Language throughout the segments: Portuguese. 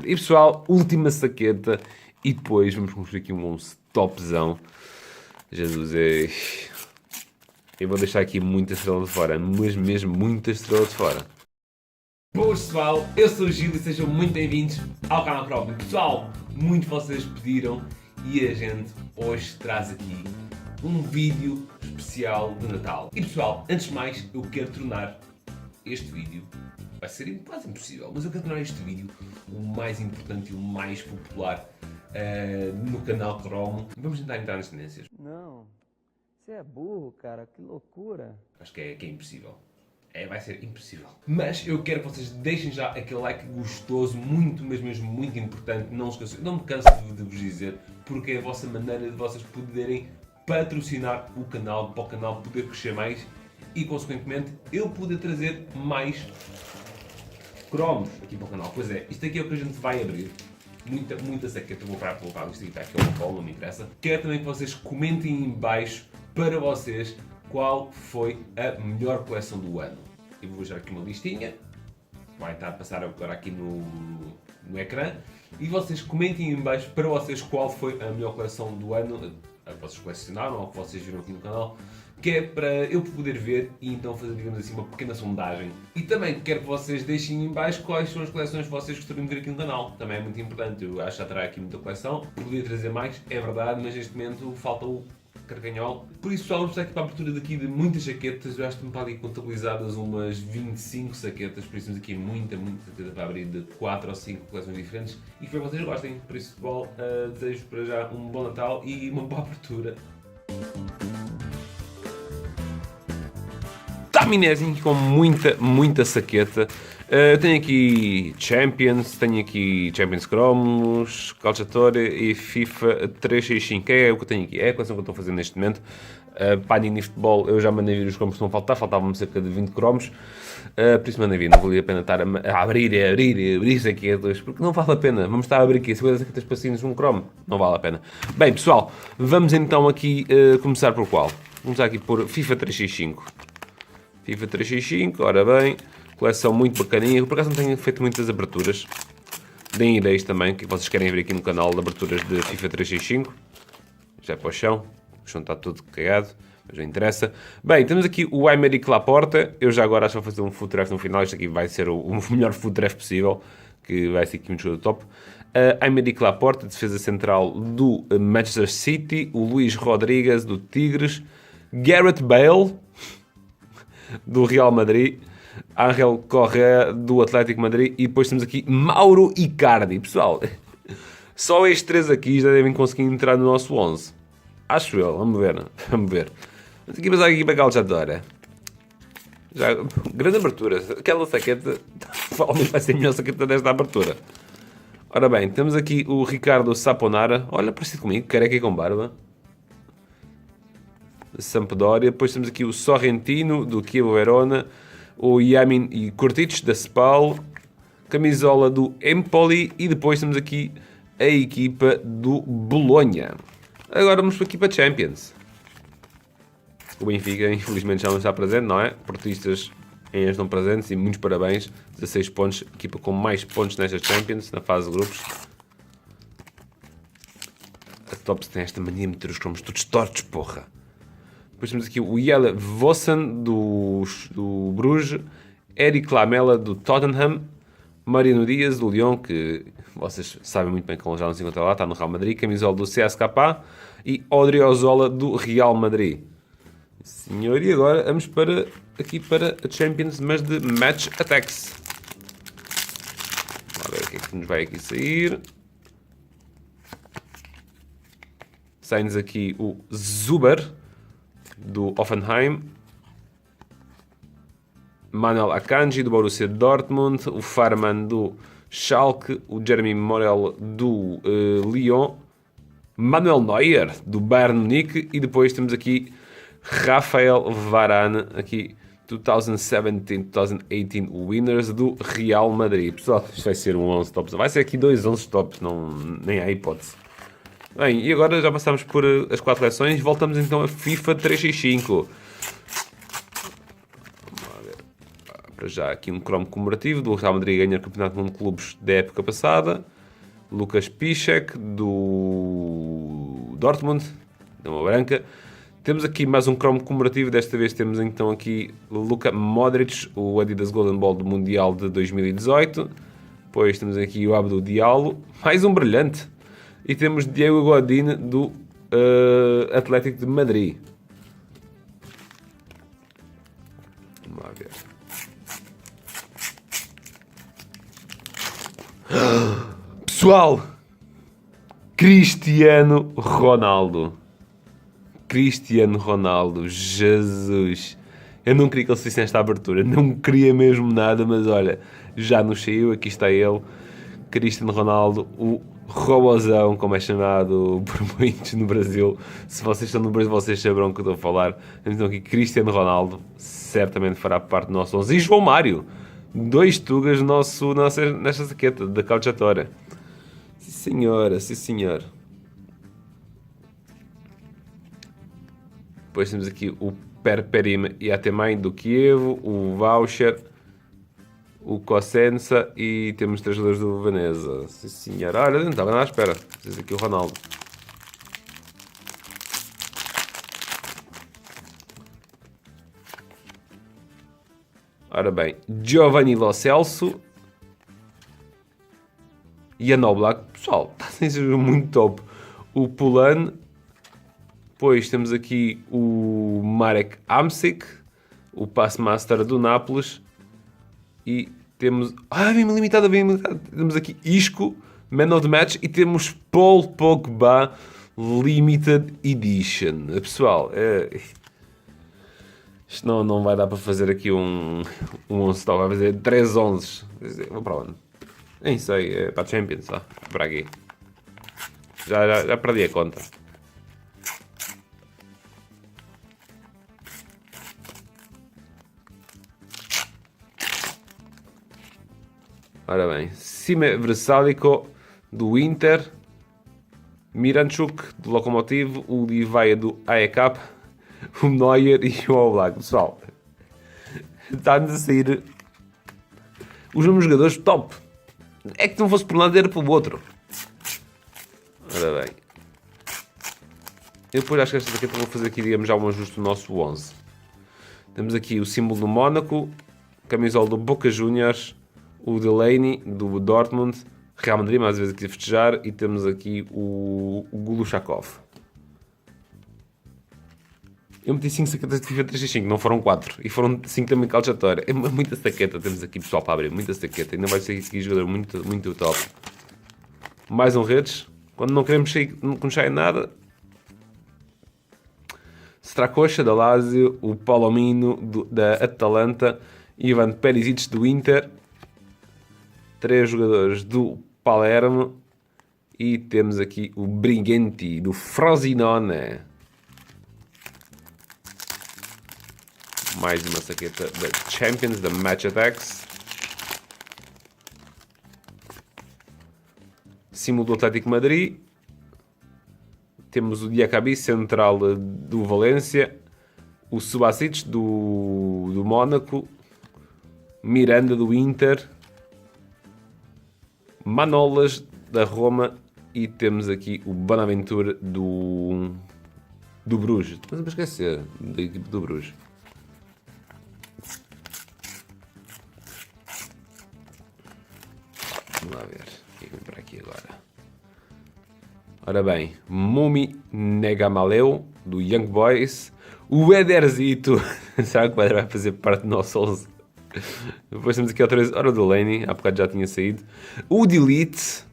E pessoal, última saqueta. E depois vamos construir aqui um 11 topzão. Jesus, eu vou deixar aqui muita estrela de fora. Mas mesmo muita estrela de fora. Boas pessoal, eu sou o Gil e sejam muito bem-vindos ao canal próprio. Pessoal, muito vocês pediram e a gente hoje traz aqui um vídeo especial de Natal. E pessoal, antes de mais, eu quero tornar este vídeo, vai ser quase impossível, mas eu quero tornar este vídeo o mais importante e o mais popular no canal Cromo. Vamos tentar entrar nas tendências. Não, você é burro, cara, que loucura. Acho que é impossível. Vai ser impossível. Mas eu quero que vocês deixem já aquele like gostoso, muito, mas mesmo muito importante. Não se esqueçam, não me canso de vos dizer, porque é a vossa maneira de vocês poderem patrocinar o canal, para o canal poder crescer mais e, consequentemente, eu poder trazer mais cromos aqui para o canal. Pois é, isto aqui é o que a gente vai abrir. Muita saqueta, eu vou parar para colocar isto aqui, está aqui ao colo, não me interessa. Quero também que vocês comentem em baixo para vocês qual foi a melhor coleção do ano. Eu vou deixar aqui uma listinha, vai estar a passar agora aqui no ecrã, e vocês comentem em baixo para vocês qual foi a melhor coleção do ano, a que vocês colecionaram ou que vocês viram aqui no canal, que é para eu poder ver e então fazer, digamos assim, uma pequena sondagem. E também quero que vocês deixem em baixo quais são as coleções que vocês gostariam de ver aqui no canal. Também é muito importante, eu acho que já terá aqui muita coleção, podia trazer mais, é verdade, mas neste momento falta o carcanhol. Por isso, pessoal, vamos estar aqui para a abertura daqui de muitas saquetas. Eu acho que me podem contabilizadas umas 25 saquetas, por isso temos aqui muita saqueta para abrir de 4 ou 5 coleções diferentes e que vocês gostem. Por isso, pessoal, desejo para já um bom Natal e uma boa abertura. Taminézinho com muita saqueta. Eu tenho aqui Champions, Cromos, Calciatore e FIFA 365. É o que eu tenho aqui, é a coleção que eu estou a fazer neste momento. Panini Futebol, eu já mandei vir os cromos que não faltavam-me cerca de 20 cromos. Por isso mandei vir, não valia a pena estar a abrir saquetas, porque não vale a pena. Vamos estar a abrir aqui 50 saquetas passinhas num cromo, não vale a pena. Bem, pessoal, vamos então aqui começar por qual? Vamos começar aqui por FIFA 365. FIFA 365, ora bem, coleção muito bacaninha. Eu por acaso não tenho feito muitas aberturas. Deem ideias também, que vocês querem ver aqui no canal de aberturas de FIFA 365. Já é para o chão está todo cagado, mas não interessa. Bem, temos aqui o Aymeric Laporta. Eu já agora acho que vou fazer um foot draft no final. Isto aqui vai ser o melhor foot draft possível, que vai ser aqui um jogador top. Aymeric Laporta, defesa central do Manchester City. O Luís Rodrigues, do Tigres. Gareth Bale, do Real Madrid, Ángel Correa, do Atlético Madrid, e depois temos aqui Mauro Icardi. Pessoal, só estes três aqui já devem conseguir entrar no nosso 11. Acho eu, vamos ver. Mas aqui passar aqui para Calciatore. Já, grande abertura. Aquela saqueta, provavelmente vai ser a melhor saqueta desta abertura. Ora bem, temos aqui o Ricardo Saponara. Olha, parecido comigo, careca e com barba. Sampdoria. Depois temos aqui o Sorrentino, do Chievo Verona, o Yamin e Kurtic, da Spal, camisola do Empoli, e depois temos aqui a equipa do Bolonha. Agora vamos para a equipa Champions. O Benfica, infelizmente, já não está presente, não é? Portistas ainda estão presentes e muitos parabéns. 16 pontos, equipa com mais pontos nesta Champions, na fase de grupos. A Tops tem esta mania de meter os cromos todos tortos, porra. Depois temos aqui o Jelle Vossen, do Bruges, Eric Lamela, do Tottenham, Mariano Dias, do Lyon, que vocês sabem muito bem que ele já não se encontra lá, está no Real Madrid, camisola do CSKA, e Odriozola, do Real Madrid. Senhor, e agora vamos aqui para a Champions, mas de Match Attacks. Vamos ver o que é que nos vai aqui sair. Sai-nos aqui o Zuber, do Hoffenheim, Manuel Akanji, do Borussia Dortmund, o Farman, do Schalke, o Jeremy Morel, do Lyon, Manuel Neuer, do Bayern Munique, e depois temos aqui Rafael Varane, aqui 2017-2018 Winners, do Real Madrid. Pessoal, isto vai ser um 11 tops, vai ser aqui 2 11 tops, nem há hipótese. Bem, e agora já passamos por as 4 coleções, voltamos então a FIFA 365. Vamos ver. Para já aqui um cromo comemorativo do Real Madrid ganhar o Campeonato do Mundo de Clubes da época passada. Lucas Piszczek, do Dortmund, de uma branca. Temos aqui mais um cromo comemorativo, desta vez temos então aqui Luka Modric, o Adidas Golden Ball do Mundial de 2018. Depois temos aqui o Abdou Diallo, mais um brilhante. E temos Diego Godin, do Atlético de Madrid. Vamos lá ver. Pessoal, Cristiano Ronaldo. Cristiano Ronaldo, Jesus. Eu não queria que ele se fizesse esta abertura, não queria mesmo nada, mas olha, já nos saiu, aqui está ele, Cristiano Ronaldo, o robozão, como é chamado por muitos no Brasil. Se vocês estão no Brasil, vocês saberão o que eu estou a falar. Então aqui, Cristiano Ronaldo, certamente fará parte do nosso 11. E João Mário, 2 tugas nesta saqueta da Calciatore. Sim senhora, sim senhor. Depois temos aqui o Perperim e a Temai do Kievo, o Voucher, o Cosenza e temos 3 jogadores do Veneza. Sim senhor. Olha, não estava nada à espera. Temos aqui o Ronaldo. Ora bem, Giovanni Lo Celso e a Oblak. Pessoal, está a ser muito top. O Pulan. Depois temos aqui o Marek Hamsik, o Passmaster do Nápoles. E temos... bem limitado, bem limitado. Temos aqui Isco, Man of the Match. E temos Paul Pogba Limited Edition. Pessoal, isto não vai dar para fazer aqui um 11 top. Vai fazer 3 11. Vou para onde? Nem sei, é para a Champions, só. Para aqui. Já perdi a conta. Ora bem, Sime Vrsaljko do Inter, Miranchuk do Lokomotiv, o Livaia do AEK, o Neuer e o Oblak. Pessoal, está-nos a sair os mesmos jogadores top. É que não fosse por um lado, era pelo outro. Ora bem, eu depois acho que esta daqui vou fazer aqui, digamos, já um ajuste do nosso 11. Temos aqui o símbolo do Mónaco, camisola do Boca Juniors, o Delaney do Dortmund, Real Madrid, mais vezes aqui a festejar, e temos aqui o Gulushakov. Eu meti 5 saquetas de FIFA 365, não foram 4, e foram 5 também Calciatore. É muita saqueta, temos aqui pessoal para abrir, muita saqueta, ainda vai ser aqui jogador muito, muito top. Mais um redes, quando não queremos sair, não sai nada. Stracocha da Lazio, o Palomino da Atalanta, Ivan Perisic do Inter, 3 jogadores do Palermo e temos aqui o Briganti do Frosinone. Mais uma saqueta da Champions, da Match Attacks. Símbolo do Atlético Madrid. Temos o Diakabi, central do Valência. O Subasic do Mónaco. Miranda do Inter. Manolas da Roma e temos aqui o Bonaventure do Bruges. Mas não me esquecer da equipe do Bruges. Vamos lá ver o que vem para aqui agora. Ora bem, Mumi Negamaleu do Young Boys. O Ederzito. Será que o Eder vai fazer parte do nosso 11? Depois temos aqui outra vez, ora do Laney, há bocado já tinha saído. O Delete,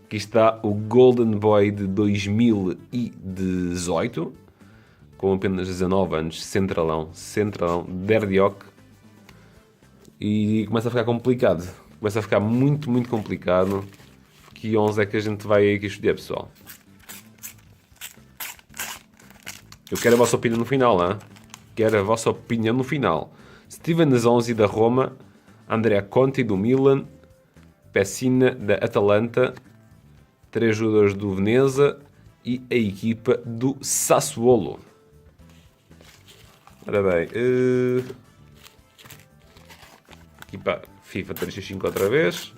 aqui está o Golden Boy de 2018, com apenas 19 anos, centralão, Derdiok. E começa a ficar complicado, começa a ficar muito, muito complicado. Que 11 é que a gente vai aqui escolher, pessoal? Eu quero a vossa opinião no final, hein? Quero a vossa opinião no final. Steven Zonzi da Roma, Andrea Conti do Milan, Pessina da Atalanta, 3 jogadores do Veneza e a equipa do Sassuolo. Ora bem, equipa FIFA 365 outra vez.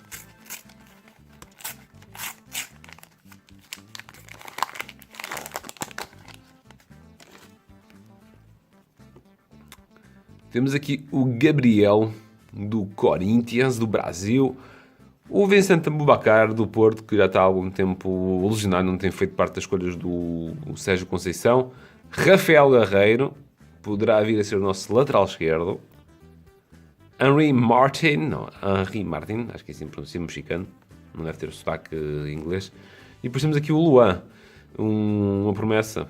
Temos aqui o Gabriel, do Corinthians, do Brasil. O Vicente Aboubakar, do Porto, que já está há algum tempo lesionado, não tem feito parte das escolhas do Sérgio Conceição. Rafael Guerreiro, poderá vir a ser o nosso lateral esquerdo. Henry Martin, acho que é assim pronuncia mexicano, não deve ter o sotaque inglês. E depois temos aqui o Luan, uma promessa.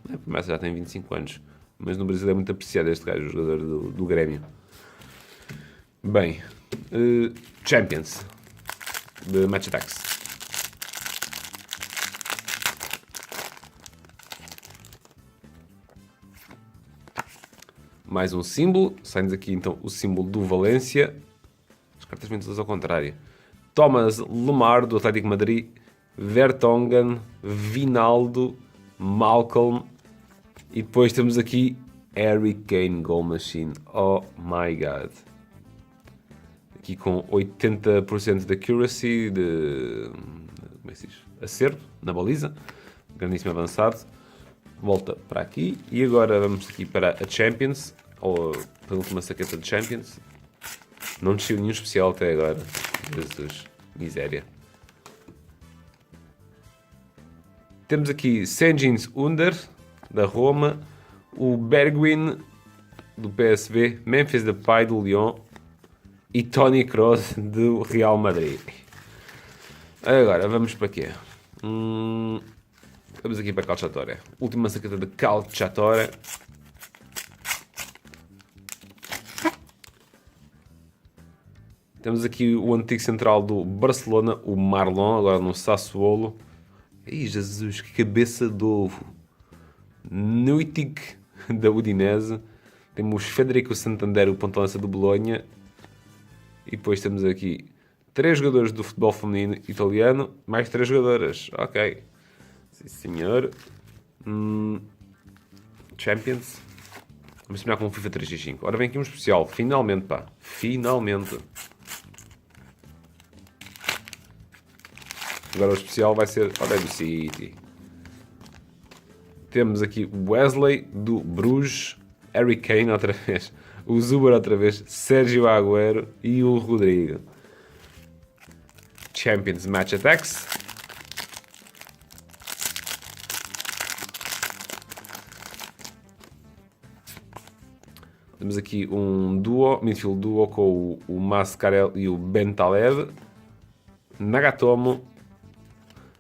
A promessa já tem 25 anos, mas no Brasil é muito apreciado este gajo, o jogador do Grêmio. Bem, Champions, de Match Attacks. Mais um símbolo, sai-nos aqui então o símbolo do Valência. As cartas vêm todas ao contrário. Thomas Lemar, do Atlético de Madrid. Vertonghen, Vinaldo, Malcolm. E depois temos aqui Harry Kane Goal Machine. Oh my god. Aqui com 80% de accuracy, como é que se diz? Acerto na baliza. Grandíssimo avançado. Volta para aqui. E agora vamos aqui para a Champions. Ou a última saqueta de Champions. Não desceu nenhum especial até agora. Jesus, miséria. Temos aqui Cengiz Under, da Roma. O Bergwijn, do PSV. Memphis Depay, do Lyon. E Toni Kroos, do Real Madrid. Agora, vamos para quê? Vamos aqui para Calciatore. Última saqueta de Calciatore. Temos aqui o antigo central do Barcelona, o Marlon, agora no Sassuolo. Ai, Jesus, que cabeça de ovo. Nuitic, da Udinese. Temos Federico Santander, o ponta-lança do Bolonha. E depois temos aqui 3 jogadores do futebol feminino italiano, mais 3 jogadoras. Ok. Sim, senhor. Champions. Vamos terminar com o FIFA 365. Ora, vem aqui um especial. Finalmente, pá. Finalmente. Agora o especial vai ser Orlando City. Temos aqui Wesley, do Bruges. Harry Kane, outra vez. O Zuber, outra vez. Sérgio Agüero e o Rodrigo. Champions Match Attacks. Temos aqui um duo, midfield duo com o Mascarell e o Bentaleb. Nagatomo.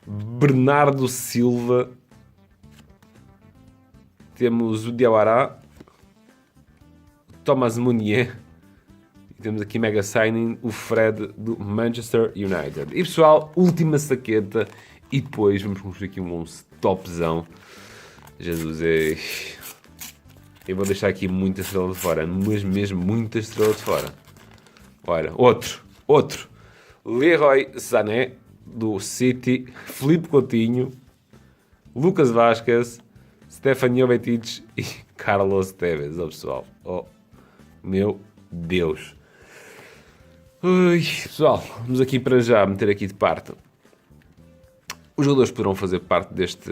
Bernardo Silva. Temos o Diawara. Thomas Meunier. E temos aqui mega signing o Fred do Manchester United. E pessoal, última saqueta. E depois vamos construir aqui um topzão. Jesus, eu vou deixar aqui muita estrela de fora. Mas mesmo muita estrela de fora. Olha, outro. Leroy Sané, do City. Filipe Coutinho. Lucas Vázquez. Stefan Jovetic e Carlos Tevez. Oh, pessoal. Oh, meu Deus. Ui, pessoal, vamos aqui para já meter aqui de parte. Os jogadores poderão fazer parte deste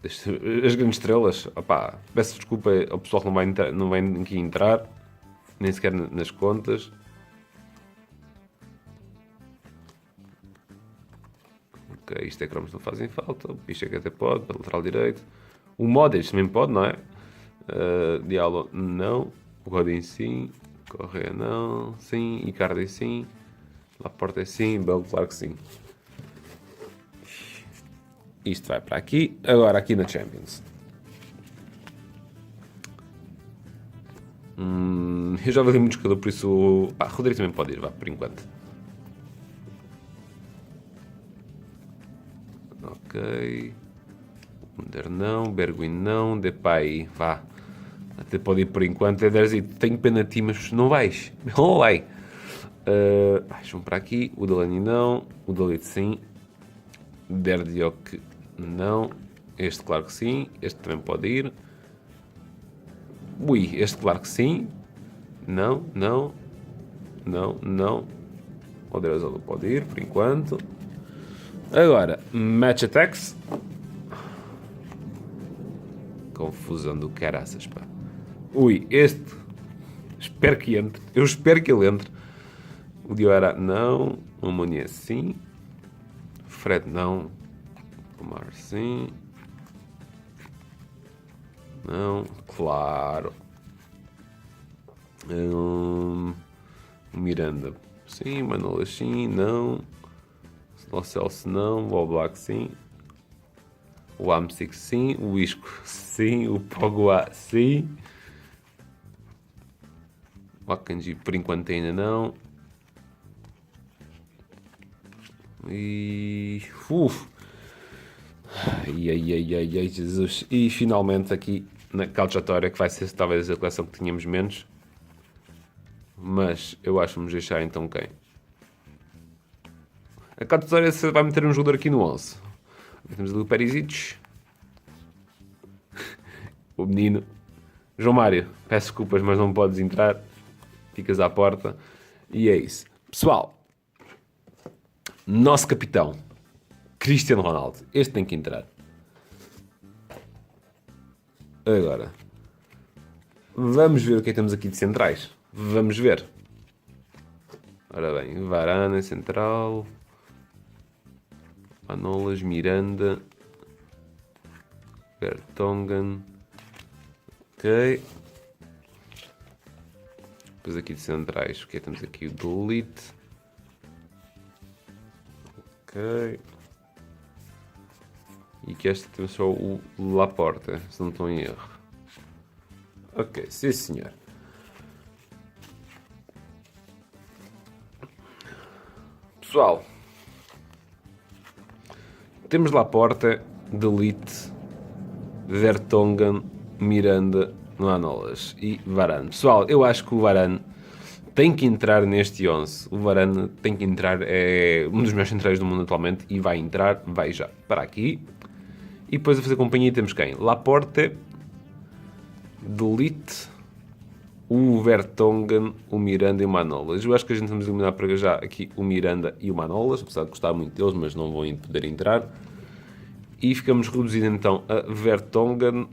as grandes estrelas. Opá, peço desculpa ao pessoal que não vai aqui entrar, nem sequer nas contas. Ok, isto é cromos não fazem falta. O Picha que até pode, para lateral direito. O Modric também pode, não é? Diallo não. O Godin sim. Correia não. Sim. Icardi sim. Laporte sim. Belo, claro que sim. Isto vai para aqui. Agora aqui na Champions. Eu já vi muito jogador, por isso... Rodrigo também pode ir, vá, por enquanto. Ok. Under não. Bergwijn não. Depay, vá. Até pode ir por enquanto. Tenho pena de ti, mas não vais. Não vai. Vamos para aqui. O Delaney não. O Dalit sim. Derdiok não. Este claro que sim. Este também pode ir. Ui, este claro que sim. Não. O Derazolo pode ir por enquanto. Agora, Match Attacks. Confusão do caraças, pá. Ui, este. Espero que entre. Eu espero que ele entre. O Diarra não. O Munier sim. Fred não. O Mar sim. Não. Claro. O Miranda sim. Manolas sim. Não. O Celso não. O Oblak sim. O Amsic sim. O Isco sim. O Pogba sim. O Akanji por enquanto ainda não. E. Ai, Jesus. E finalmente aqui na calçatória, que vai ser talvez a coleção que tínhamos menos. Mas eu acho que vamos deixar então quem? A calçatória vai meter um jogador aqui no 11. Temos ali o Perisic. O menino. João Mário, peço desculpas, mas não podes entrar. Ficas à porta. E é isso. Pessoal, nosso capitão, Cristiano Ronaldo. Este tem que entrar. Agora, vamos ver o que é que temos aqui de centrais. Vamos ver. Ora bem, Varane, central. Manolas, Miranda. Vertonghen. Ok. Depois aqui de centrais, o que é que temos aqui? O Delete. Ok. E que este temos só o Laporta, se não estou em erro. Ok, sim senhor. Pessoal, temos Laporta, Delete, Vertonghen, Miranda, Manolas e Varane. Pessoal, eu acho que o Varane tem que entrar neste 11. O Varane tem que entrar, é um dos melhores centrais do mundo atualmente e vai entrar, vai já para aqui. E depois a fazer companhia temos quem? Laporte, Delete, o Vertonghen, o Miranda e o Manolas. Eu acho que a gente vamos eliminar para já aqui o Miranda e o Manolas, apesar de gostar muito deles, mas não vão poder entrar. E ficamos reduzidos então a Vertonghen,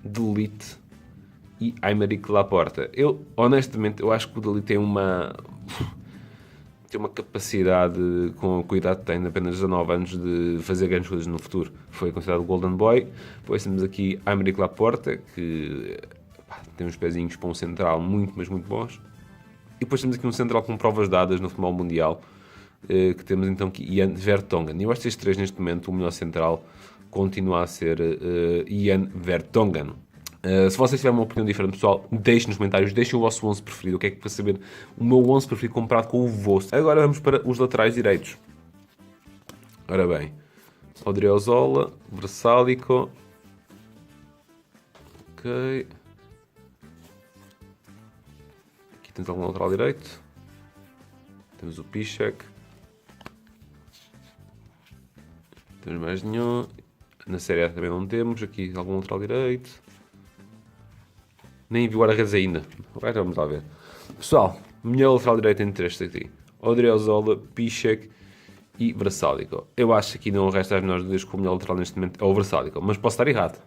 Delete e Aymeric Laporta. Eu, honestamente, eu acho que o Delete tem uma capacidade, com a cuidado que tem, de apenas 19 anos, de fazer grandes coisas no futuro. Foi considerado Golden Boy. Depois temos aqui Aymeric Laporta, que tem uns pezinhos para um central muito, mas muito bons. E depois temos aqui um central com provas dadas no futebol mundial, que temos então aqui Ian Vertonghen. Eu acho que estes três, neste momento, o melhor central continua a ser Ian Vertonghen. Se vocês tiverem uma opinião diferente, pessoal, deixem nos comentários, deixem o vosso 11 preferido. O que é que para saber o meu 11 preferido comparado com o vosso. Agora vamos para os laterais direitos. Ora bem, Odriozola, Versálico. Ok. Aqui temos algum lateral direito. Temos o Piszczek. Temos mais nenhum. Na Série A também não temos. Aqui algum lateral direito. Nem vi o guarda-redes ainda. Agora vamos lá ver. Pessoal, melhor lateral direito entre estes aqui. Odriozola, Piszczek e Versálico. Eu acho que aqui não resta as menores dúvidas que o melhor lateral neste momento é o Versálico. Mas posso estar errado.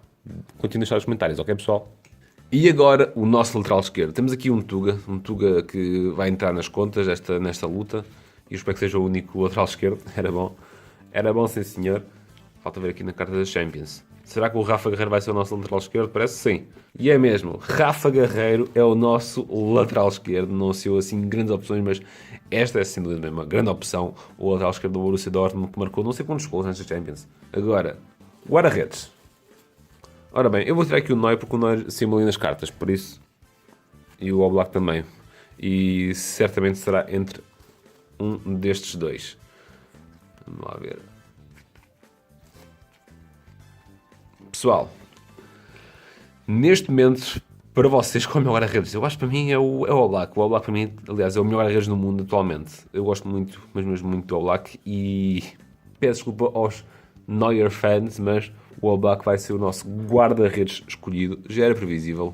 Continuem a deixar os comentários, ok pessoal? E agora o nosso lateral esquerdo. Temos aqui um Tuga que vai entrar nas contas nesta luta. E eu espero que seja o único lateral esquerdo. Era bom sim senhor. Falta ver aqui na carta da Champions. Será que o Rafa Guerreiro vai ser o nosso lateral esquerdo? Parece sim. E é mesmo. Rafa Guerreiro é o nosso lateral esquerdo. Não saiu assim grandes opções, mas esta é sem dúvida mesmo uma grande opção. O lateral esquerdo do Borussia Dortmund, que marcou não sei quantos gols nesta Champions. Agora, guarda-redes. Ora bem, eu vou tirar aqui o Neuer porque o Neuer saiu ali nas cartas, por isso. E o Oblak também. E certamente será entre um destes dois. Vamos lá ver. Pessoal, neste momento, para vocês, qual é o melhor guarda-redes? Eu acho que para mim é o Oblak. O Oblak para mim, aliás, é o melhor guarda-redes do mundo atualmente. Eu gosto muito, mas mesmo muito do Oblak. E peço desculpa aos Neuer fans, mas o Oblak vai ser o nosso guarda-redes escolhido. Já era previsível.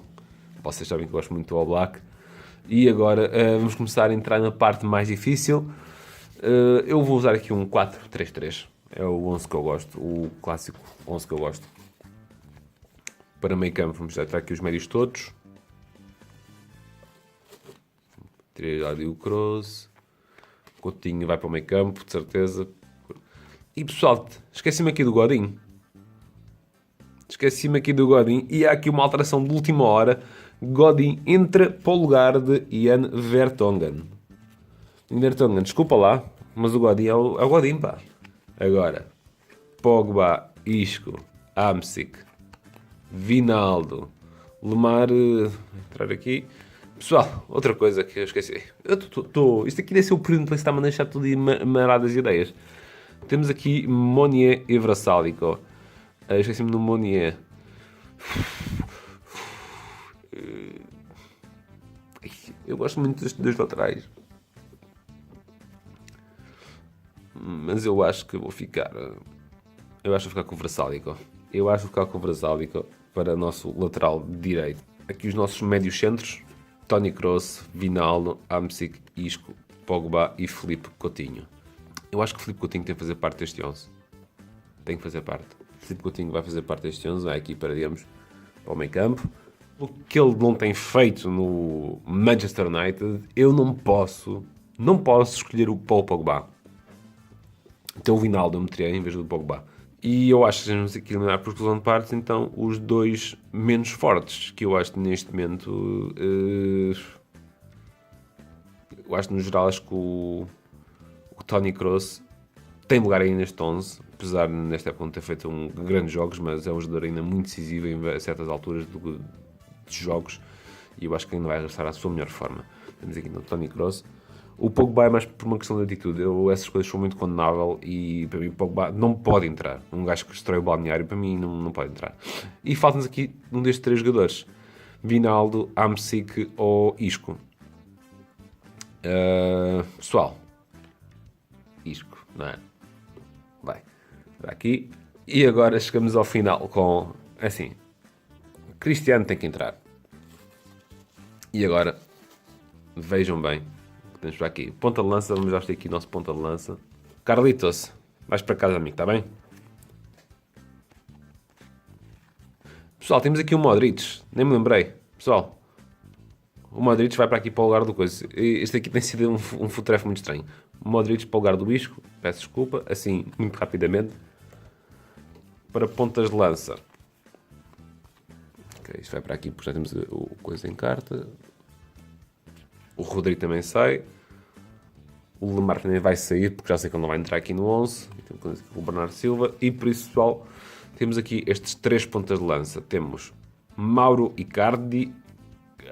Vocês sabem que eu gosto muito do Oblak. E agora vamos começar a entrar na parte mais difícil. Eu vou usar aqui um 4-3-3. É o 11 que eu gosto. O clássico 11 que eu gosto. Para meio campo, vamos já aqui os médios todos. Tirei ali o Kroos. Coutinho vai para o meio campo, de certeza. E pessoal, esqueci-me aqui do Godin. E há aqui uma alteração de última hora. Godin entra para o lugar de Jan Vertonghen. Vertonghen, desculpa lá, mas o Godin é o Godin, pá. Agora, Pogba, Isco, Hamsik, Vinaldo, Lemar, entrar aqui. Pessoal, outra coisa que eu esqueci. Isto aqui deve ser o período que está-me a deixar tudo maradas ideias. Temos aqui Monier e Vrsaljko. Esqueci-me do Monier. Eu gosto muito destes dois laterais. Mas eu acho que vou ficar... Eu acho que vou ficar com o Vrsaljko. Para o nosso lateral direito. Aqui os nossos médios centros. Toni Kroos, Vinaldo, Hamsik, Isco, Pogba e Filipe Coutinho. Eu acho que o Filipe Coutinho tem que fazer parte deste 11. Tem que fazer parte. Filipe Coutinho vai fazer parte deste 11. Vai aqui para o meio campo. O que ele não tem feito no Manchester United, eu não posso escolher o Paul Pogba. Então o Vinaldo eu meteria em vez do Pogba. E eu acho que temos que eliminar por exclusão de partes, então, os dois menos fortes, que eu acho que neste momento... eu acho que no geral, acho que o Toni Kroos tem lugar aí neste 11, apesar de nesta época não ter feito grandes jogos, mas é um jogador ainda muito decisivo em certas alturas de jogos, e eu acho que ainda vai regressar à sua melhor forma. Temos aqui no Toni Kroos. O Pogba é mais por uma questão de atitude. Essas coisas são muito condenáveis e para mim o Pogba não pode entrar. Um gajo que destrói o balneário, para mim não pode entrar. E falta-nos aqui um destes três jogadores. Vinaldo, Hamsik ou Isco. Pessoal. Isco, não é? Vai. Para aqui. E agora chegamos ao final com... Assim. Cristiano tem que entrar. E agora, vejam bem. Temos para aqui. Ponta de lança, vamos já ter aqui o nosso ponta de lança. Carlitos, vais para casa, amigo, está bem? Pessoal, temos aqui o Modric. Nem me lembrei. Pessoal, o Modric vai para aqui para o lugar do coisa. Este aqui tem sido um futrefo muito estranho. O Modric para o lugar do Isco. Peço desculpa. Assim, muito rapidamente. Para pontas de lança. Ok, isto vai para aqui porque já temos o coisa em carta. O Rodrigo também sai. O Lemar também vai sair, porque já sei que ele não vai entrar aqui no 11. Temos aqui o Bernardo Silva. E por isso, pessoal, temos aqui estes três pontas de lança. Temos Mauro Icardi,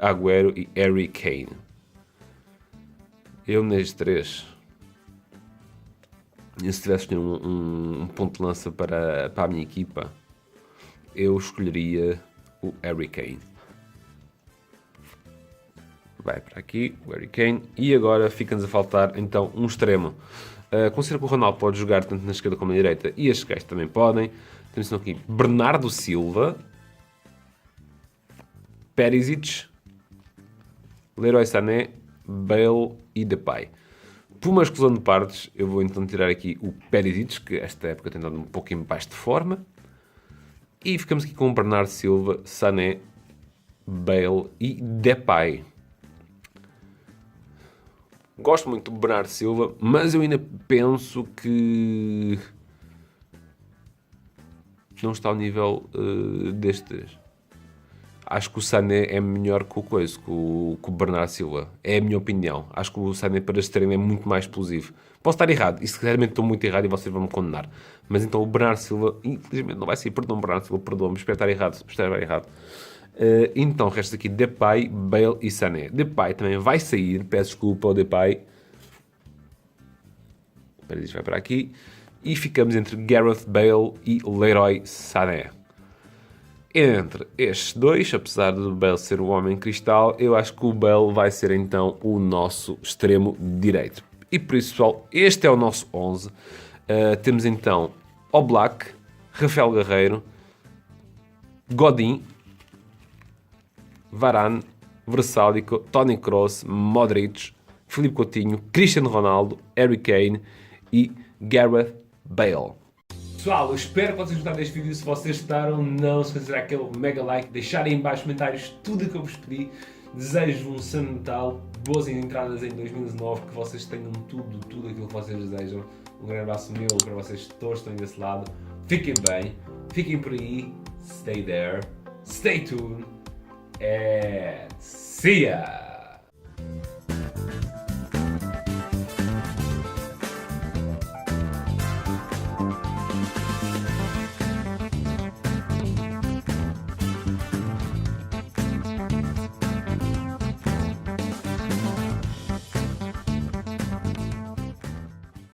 Agüero e Harry Kane. Eu nestes três... E se tivesse um ponto de lança para a minha equipa, eu escolheria o Harry Kane. Vai para aqui, o Harry Kane. E agora fica-nos a faltar, então, um extremo. Considero que o Ronaldo pode jogar tanto na esquerda como na direita. E estes gajos também podem. Temos então aqui Bernardo Silva. Perisic. Leroy Sané. Bale e Depay. Por uma exclusão de partes, eu vou então tirar aqui o Perisic, que esta época tem dado um pouco em baixo de forma. E ficamos aqui com o Bernardo Silva, Sané, Bale e Depay. Gosto muito do Bernardo Silva, mas eu ainda penso que não está ao nível destes. Acho que o Sané é melhor que o coisa, que o Bernardo Silva. É a minha opinião. Acho que o Sané para extremo é muito mais explosivo. Posso estar errado, e sinceramente estou muito errado e vocês vão me condenar. Mas então o Bernardo Silva, infelizmente não vai sair, perdão Bernardo Silva, perdoa-me, espero estar errado. Então, resta aqui Depay, Bale e Sané. Depay também vai sair, peço desculpa ao Depay. Isto vai para aqui. E ficamos entre Gareth Bale e Leroy Sané. Entre estes dois, apesar do Bale ser o homem cristal, eu acho que o Bale vai ser então o nosso extremo direito. E por isso, pessoal, este é o nosso 11. Temos então Oblak, Rafael Guerreiro, Godin, Varane, Vrsaljko, Toni Kroos, Modric, Filipe Coutinho, Cristiano Ronaldo, Harry Kane e Gareth Bale. Pessoal, eu espero que vocês gostaram deste vídeo. Se vocês gostaram, não se esqueçam aquele mega like, deixarem em baixo comentários tudo o que eu vos pedi. Desejo um Santo Natal, boas entradas em 2019, que vocês tenham tudo aquilo que vocês desejam. Um grande abraço meu para vocês todos que estão desse lado. Fiquem bem, fiquem por aí, stay there, stay tuned, and see ya!